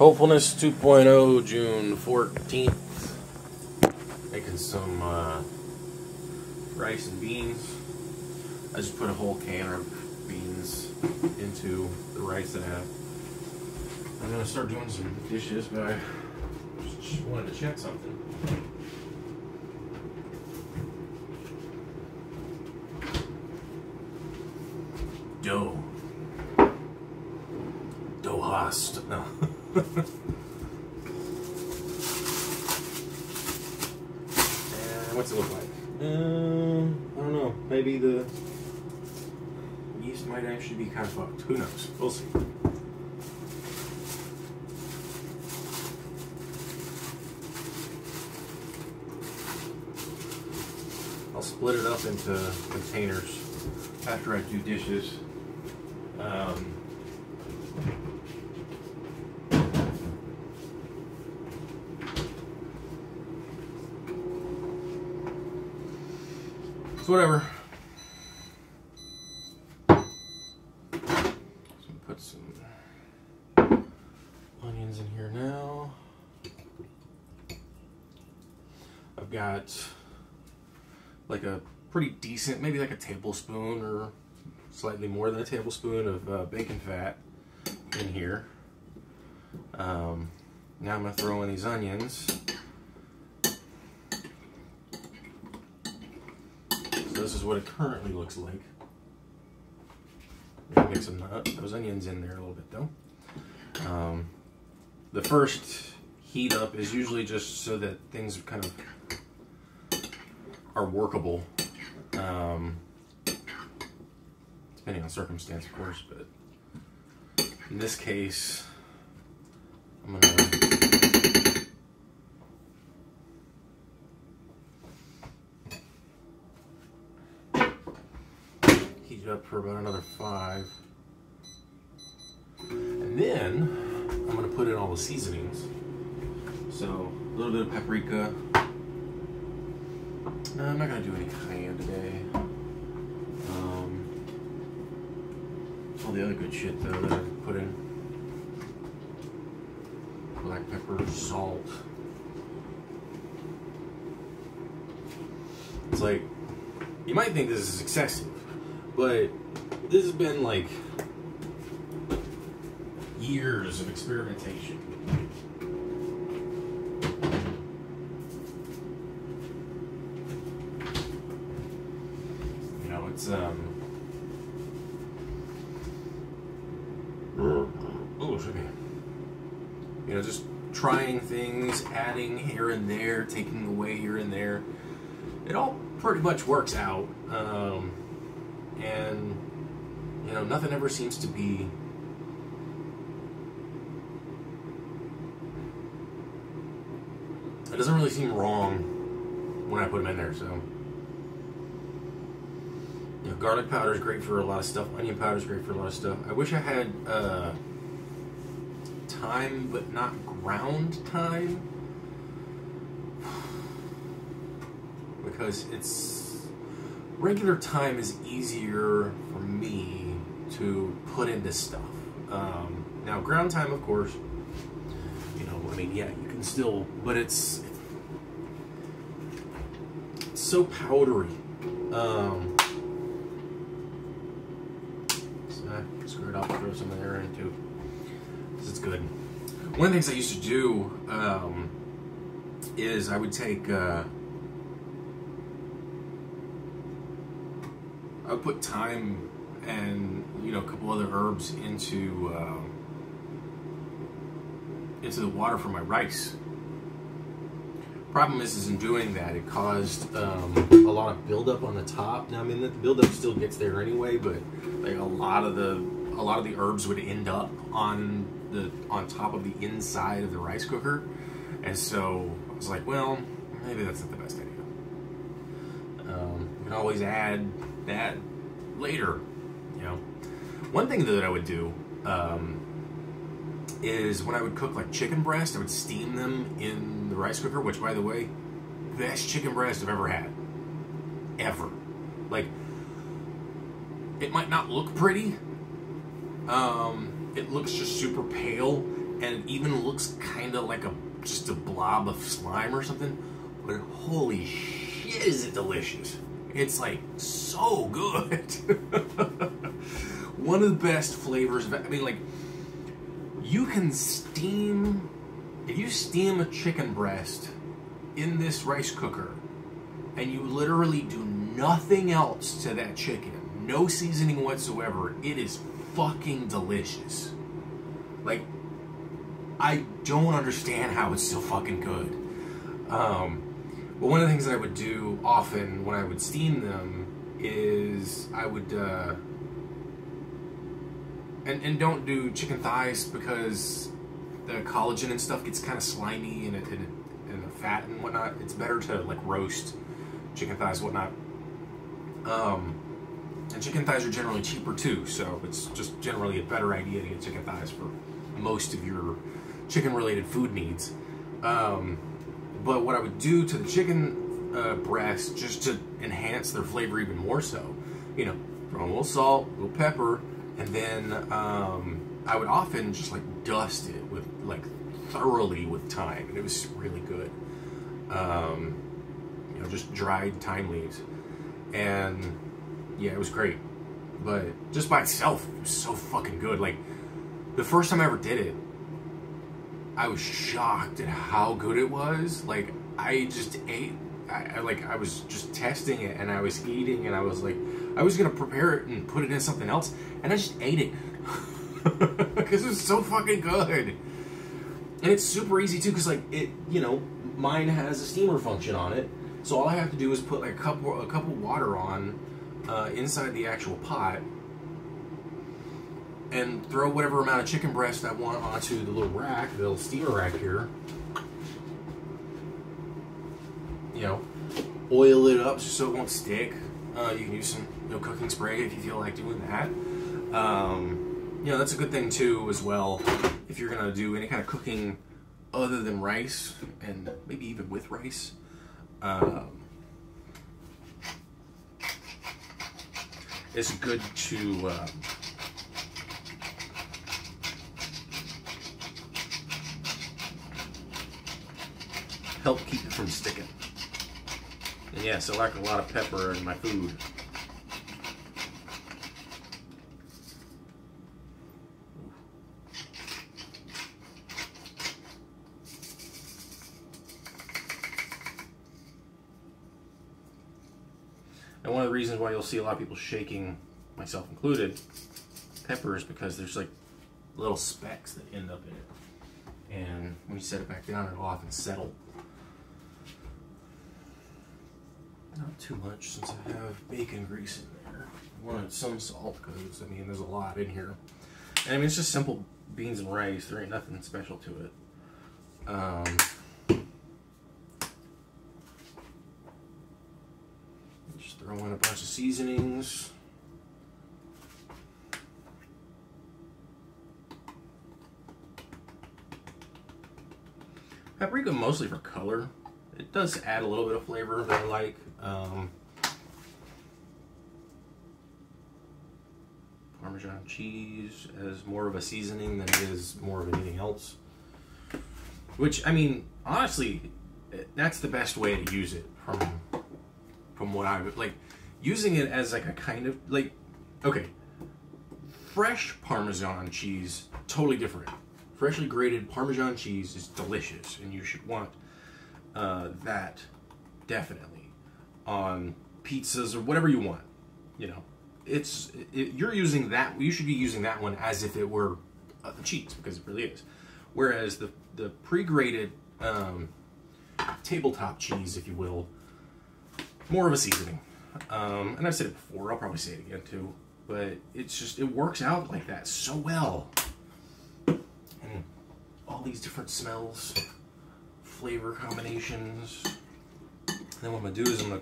Hopefulness 2.0, June 14th. Making some rice and beans. I just put a whole can of beans into the rice that I have. I'm gonna start doing some dishes, but I just wanted to check something. Dough hast. No. What's it look like? I don't know. Maybe the yeast might actually be kind of fucked. Who knows? We'll see. I'll split it up into containers after I do dishes. Whatever. So put some onions in here now. I've got like a pretty decent, maybe like a tablespoon or slightly more than a tablespoon of bacon fat in here. Now I'm going to throw in these onions. This is what it currently looks like. Mix those onions in there a little bit though. The first heat up is usually just so that things kind of are workable. Depending on circumstance, of course, but in this case, I'm gonna heat it up for about another 5. And then I'm gonna put in all the seasonings. So a little bit of paprika. I'm not gonna do any cayenne today. All the other good shit though that I put in. Black pepper, salt. It's like, you might think this is excessive, but this has been like years of experimentation. You know, it's you know, just trying things, adding here and there, taking away here and there. It all pretty much works out. And, you know, nothing ever seems to be it doesn't really seem wrong when I put them in there, so. You know, garlic powder is great for a lot of stuff. Onion powder is great for a lot of stuff. I wish I had thyme, but not ground thyme, because it's regular thyme is easier for me to put into stuff. Now ground thyme, of course, you know, I mean, yeah, you can still, but it's so powdery. So I screw it up, throw some of there in too. It's good. One of the things I used to do is I would take, I would put thyme and, you know, a couple other herbs into the water for my rice. Problem is in doing that, it caused a lot of buildup on the top. Now, I mean, the buildup still gets there anyway, but like a lot of the herbs would end up on top of the inside of the rice cooker, and so I was like, well, maybe that's not the best idea. You can always add that later, you know. One thing that I would do is when I would cook like chicken breast, I would steam them in the rice cooker, which, by the way, best chicken breast I've ever had. Ever. Like, it might not look pretty. It looks just super pale, and it even looks kind of like just a blob of slime or something. But holy shit, is it delicious! It's like so good. One of the best flavors. I mean, like, you can steam. If you steam a chicken breast in this rice cooker, and you literally do nothing else to that chicken, no seasoning whatsoever, it is fucking delicious. Like, I don't understand how it's so fucking good. But one of the things that I would do often when I would steam them is I would, and don't do chicken thighs because the collagen and stuff gets kind of slimy and the fat and whatnot. It's better to like roast chicken thighs and whatnot. And chicken thighs are generally cheaper too, so it's just generally a better idea to get chicken thighs for most of your chicken related food needs. But what I would do to the chicken breast, just to enhance their flavor even more so, you know, throw a little salt, a little pepper, and then I would often just like dust it with like thoroughly with thyme, and it was really good. You know, just dried thyme leaves, and yeah, it was great. But just by itself, it was so fucking good. Like, the first time I ever did it, I was shocked at how good it was. Like, I just ate, I was just testing it, and I was eating, and I was like, I was gonna prepare it and put it in something else, and I just ate it. Because it was so fucking good. And it's super easy too, because like, it, you know, mine has a steamer function on it, so all I have to do is put like a cup of water on inside the actual pot, and throw whatever amount of chicken breast I want onto the little rack, the little steamer rack here. You know, oil it up just so it won't stick. You can use some, you know, cooking spray if you feel like doing that. You know, that's a good thing too as well if you're gonna do any kind of cooking other than rice, and maybe even with rice. It's good to help keep it from sticking. And yes, I like a lot of pepper in my food. And one of the reasons why you'll see a lot of people shaking, myself included, pepper is because there's like little specks that end up in it. And when you set it back down, it'll often settle. Not too much, since I have bacon grease in there. I wanted some salt because, I mean, there's a lot in here. And I mean, it's just simple beans and rice. There ain't nothing special to it. Just throw in a bunch of seasonings. Paprika mostly for color. It does add a little bit of flavor that I like. Parmesan cheese as more of a seasoning than it is more of anything else. Which, I mean, honestly, that's the best way to use it from what I would like. Using it as like a kind of like, okay, fresh Parmesan cheese, totally different. Freshly grated Parmesan cheese is delicious, and you should want that definitely on pizzas or whatever you want. You know, you're using that. You should be using that one as if it were cheese, because it really is. Whereas the pre-grated tabletop cheese, if you will, more of a seasoning. And I've said it before. I'll probably say it again too. But it's just, it works out like that so well. And all these different smells, flavor combinations. And then what I'm gonna do is I'm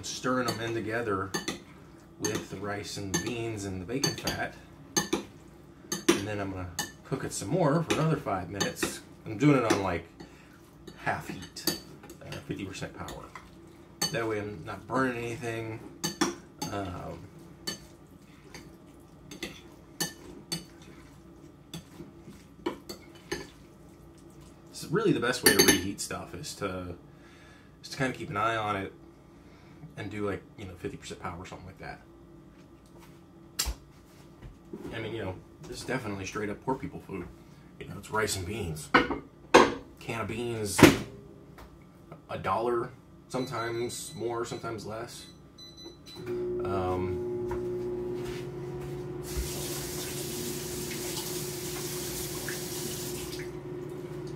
stirring them in together with the rice and the beans and the bacon fat. And then I'm gonna cook it some more for another 5 minutes. I'm doing it on like half heat, 50% power. That way I'm not burning anything. that's really the best way to reheat stuff is to kind of keep an eye on it and do like, you know, 50% power or something like that. I mean, you know, this is definitely straight up poor people food. You know, it's rice and beans. Can of beans, $1, sometimes more, sometimes less. Just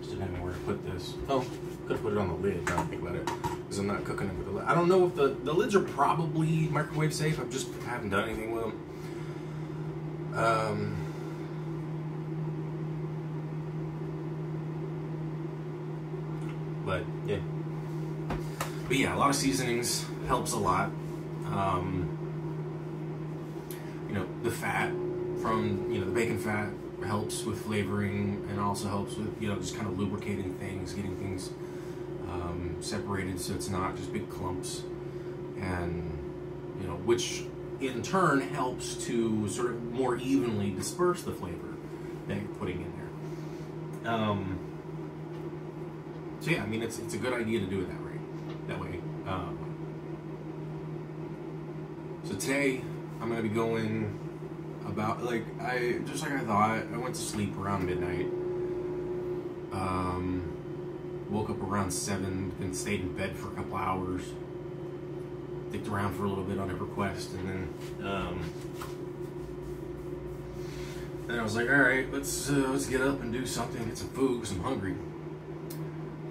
didn't have anywhere to put this. Oh, could have put it on the lid, now I think about it. Because I'm not cooking it with the lid. I don't know if the lids are probably microwave safe. I just haven't done anything with them. But yeah, a lot of seasonings helps a lot. You know, the fat from, you know, the bacon fat helps with flavoring and also helps with, you know, just kind of lubricating things, getting things separated so it's not just big clumps, and, you know, which in turn helps to sort of more evenly disperse the flavor that you're putting in there. So yeah, I mean, it's a good idea to do it that way. So today I'm gonna be going about just like I thought. I went to sleep around midnight. Woke up around 7, then stayed in bed for a couple hours. Dicked around for a little bit on EverQuest, and then I was like, all right, let's get up and do something, get some food because I'm hungry.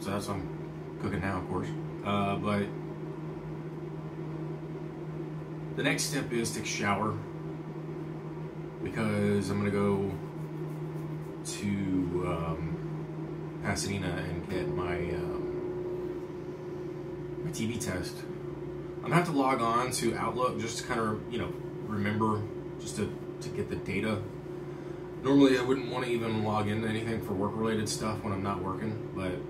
So that's what I'm cooking now, of course. But the next step is take a shower because I'm gonna go to Pasadena and get my my TB test. I'm gonna have to log on to Outlook just to kind of, you know, remember, just to get the data. Normally I wouldn't want to even log into anything for work related stuff when I'm not working, but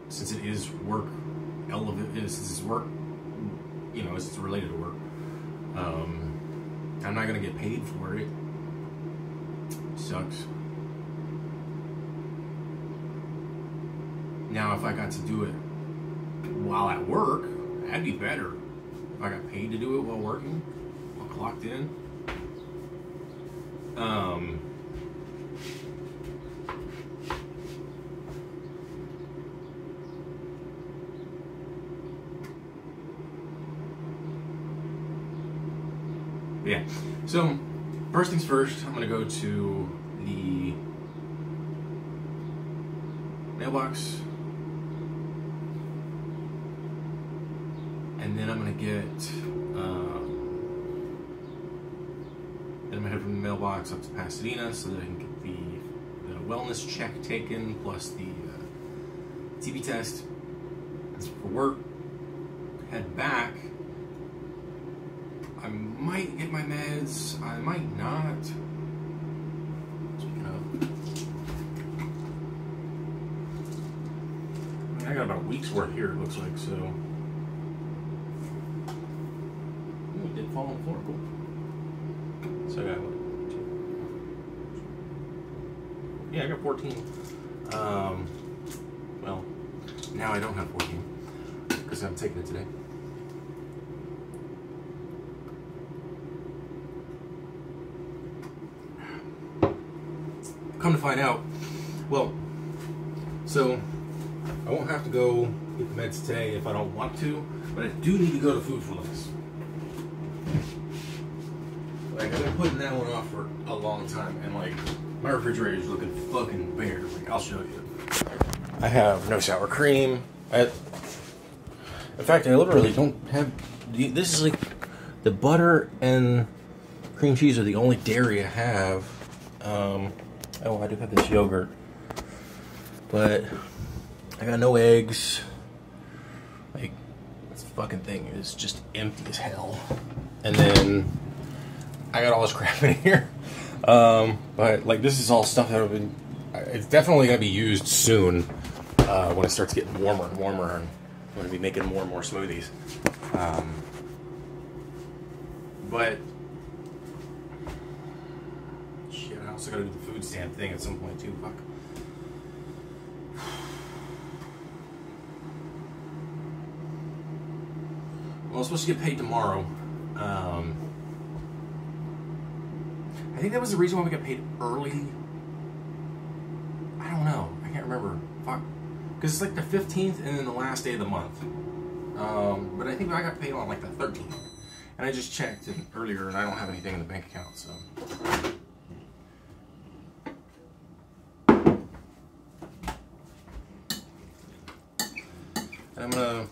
since it is work, since it's work, you know, it's related to work, I'm not gonna get paid for it. Sucks. Now if I got to do it while at work, that'd be better. If I got paid to do it while working, while clocked in. Yeah, so first things first, I'm gonna go to the mailbox, and then I'm gonna get then I'm gonna head from the mailbox up to Pasadena so that I can get the wellness check taken, plus the TB test. That's for work. Head back. I might get my meds, I might not. Speaking of, I mean, I got about a week's worth here, it looks like, so. Ooh, it did fall on the floor, cool. So I got what? Yeah, I got 14. Well, now I don't have 14, because I'm taking it today. Come to find out, well, so I won't have to go get the meds today if I don't want to, but I do need to go to Hopefulness. Like, I've been putting that one off for a long time, and like, my refrigerator is looking fucking bare. Like, I'll show you. I have no sour cream. In fact, I literally don't have. This is like the butter and cream cheese are the only dairy I have. Oh, I do have this yogurt, but I got no eggs. Like, this fucking thing is just empty as hell. And then I got all this crap in here. But like, this is all stuff that I've been. It's definitely gonna be used soon when it starts getting warmer and warmer, and I'm gonna be making more and more smoothies. But. I also gotta do the food stand thing at some point too. Fuck. Well, I'm supposed to get paid tomorrow. I think that was the reason why we got paid early. I don't know. I can't remember. Fuck. Because it's like the 15th and then the last day of the month. But I think I got paid on like the 13th. And I just checked earlier and I don't have anything in the bank account, so. And I'm gonna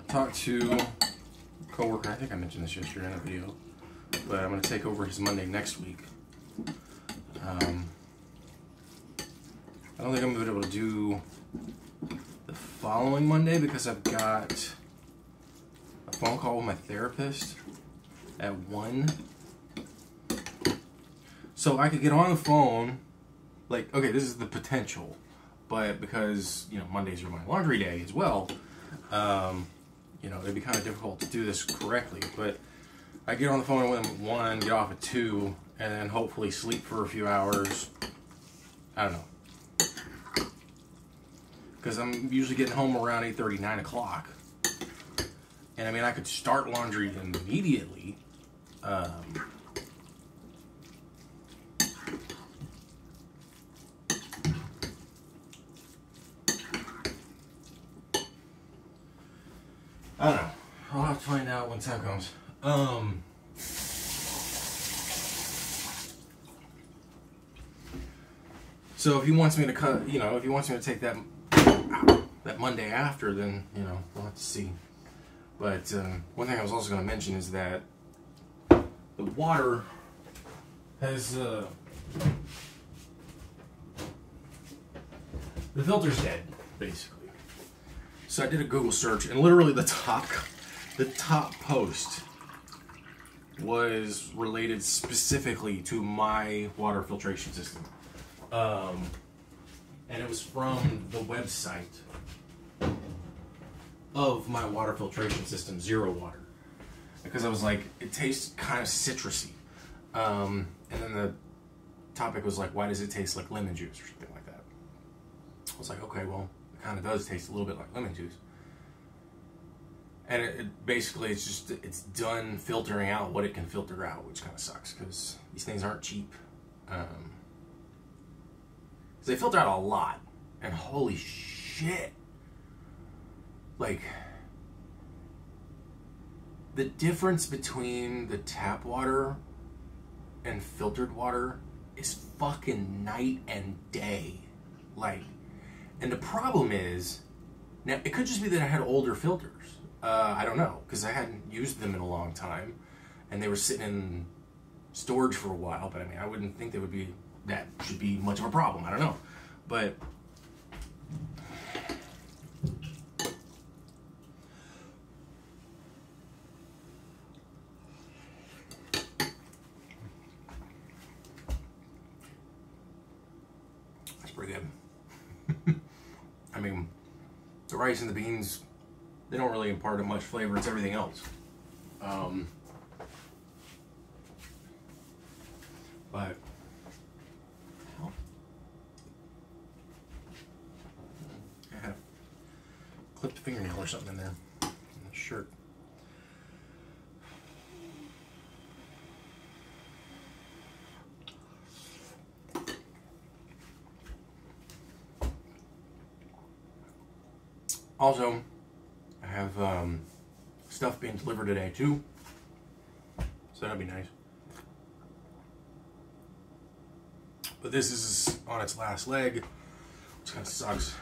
talk to a coworker. I think I mentioned this yesterday in a video, but I'm gonna take over his Monday next week. I don't think I'm gonna be able to do the following Monday because I've got a phone call with my therapist at 1. So I could get on the phone, like, okay, this is the potential, but because, you know, Mondays are my laundry day as well, you know, it'd be kind of difficult to do this correctly, but I get on the phone with him at 1, get off at 2, and then hopefully sleep for a few hours. I don't know. Because I'm usually getting home around 8:30, 9 o'clock. And I mean, I could start laundry immediately. I don't know. I'll have to find out when time comes. So if he wants me to cut, you know, if he wants me to take that Monday after, then, you know, we'll have to see. But one thing I was also going to mention is that the water has the filter's dead, basically. So I did a Google search, and literally the top post was related specifically to my water filtration system. And it was from the website of my water filtration system, Zero Water. Because I was like, it tastes kind of citrusy. And then the topic was like, why does it taste like lemon juice or something like that? I was like, okay, well, it kind of does taste a little bit like lemon juice. And it basically, it's done filtering out what it can filter out, which kind of sucks because these things aren't cheap. They filter out a lot, and holy shit, like, the difference between the tap water and filtered water is fucking night and day. Like, and the problem is, now it could just be that I had older filters. I don't know, because I hadn't used them in a long time, and they were sitting in storage for a while, but I mean, I wouldn't think that should be much of a problem. I don't know. But that's pretty good. I mean, the rice and the beans, they don't really impart much flavor. It's everything else. But I had a clipped fingernail or something in there. In the shirt. Also, I have stuff being delivered today too, so that'll be nice. But this is on its last leg, which kind of sucks.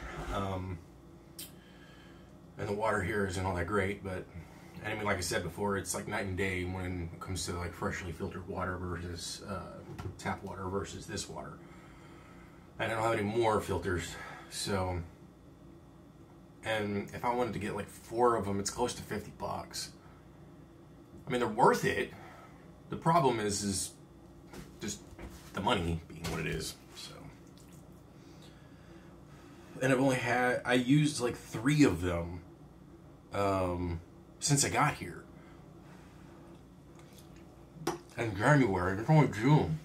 And the water here isn't all that great, but I mean, like I said before, it's like night and day when it comes to like freshly filtered water versus tap water versus this water. And I don't have any more filters, so. And if I wanted to get like 4 of them, it's close to $50. I mean, they're worth it. The problem is just the money being what it is. So, and I used like 3 of them since I got here. In January, it's only June.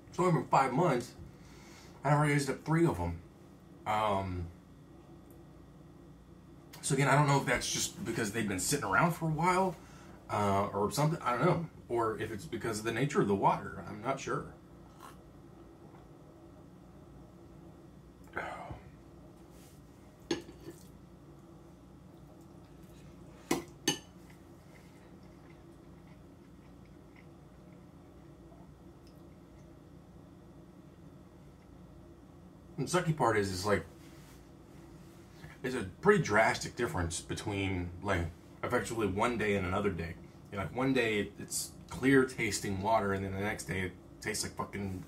It's only been 5 months. I already used up 3 of them. So again, I don't know if that's just because they've been sitting around for a while, or something. I don't know, or if it's because of the nature of the water. I'm not sure. The sucky part is like, there's a pretty drastic difference between like effectively one day and another day. You know, like one day it's clear tasting water, and then the next day it tastes like fucking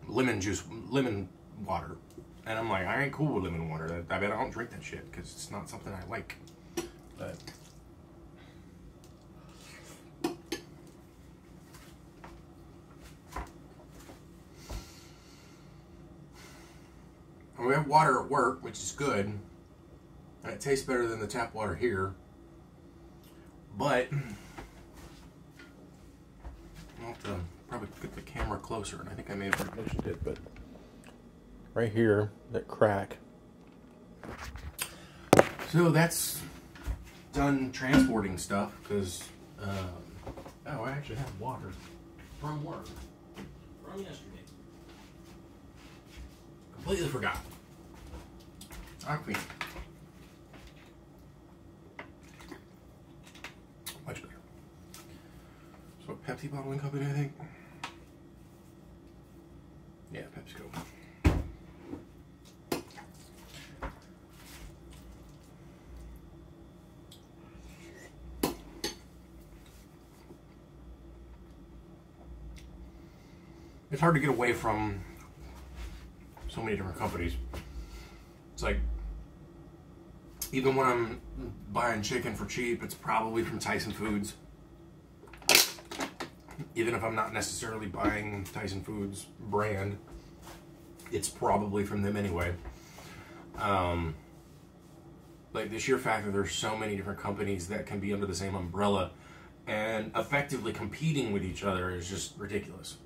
lemon juice, lemon water. And I'm like, I ain't cool with lemon water. I bet I don't drink that shit because it's not something I like. But we have water at work, which is good, and it tastes better than the tap water here. But I'll have to probably get the camera closer, and I think I may have mentioned it, but right here, that crack. So that's done transporting stuff, because oh, I actually have water from work from yesterday. Completely forgot. Actually, much better. So, Pepsi bottling company, I think. Yeah, PepsiCo. It's hard to get away from so many different companies. It's like, even when I'm buying chicken for cheap, it's probably from Tyson Foods. Even if I'm not necessarily buying Tyson Foods brand, it's probably from them anyway. Like the sheer fact that there's so many different companies that can be under the same umbrella and effectively competing with each other is just ridiculous.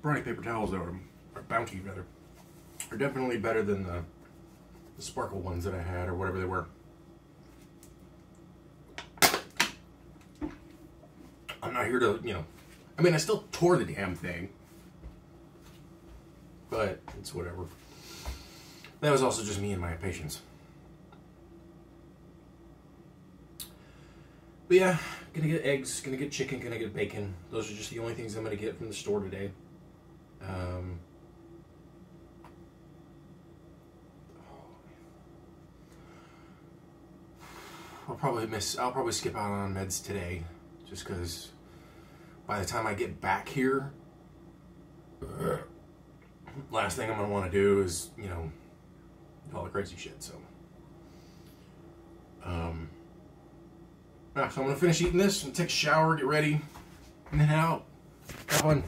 Brownie paper towels, though, or Bounty rather, are definitely better than the sparkle ones that I had, or whatever they were. I'm not here to, you know, I mean, I still tore the damn thing, but it's whatever. That was also just me and my impatience. But yeah, gonna get eggs, gonna get chicken, gonna get bacon. Those are just the only things I'm gonna get from the store today. I'll probably skip out on meds today, just because by the time I get back here, last thing I'm gonna want to do is, you know, all the crazy shit. So, yeah, so I'm gonna finish eating this and take a shower, get ready, and then head out. Have fun.